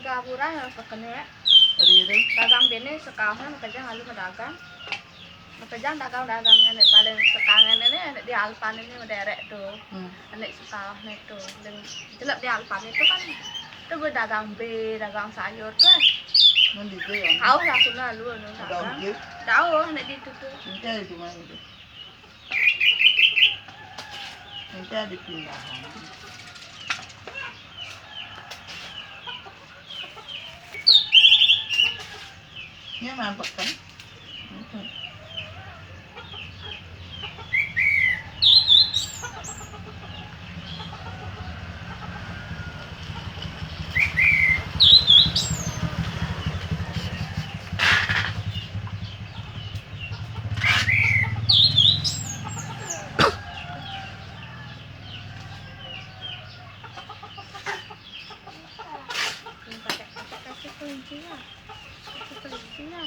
Gapura ya kekene. Riri. Dagang bini sekahnya makanya halu dagang. Makanya dagang-dagangnya nih paling sekangen ini di Alpan ini derek tuh. Anak sekahnya tuh. Dan jelek di Alpan itu kan itu berdagang dagang sayur tuh. Nandito yan. Tahu lah aku lalu dagang. Tahu anak di itu tuh. Nanti di mana itu? Nanti ada pindahan. Ini mampak kan? Pakai kunci ya. Pakai kunci ya.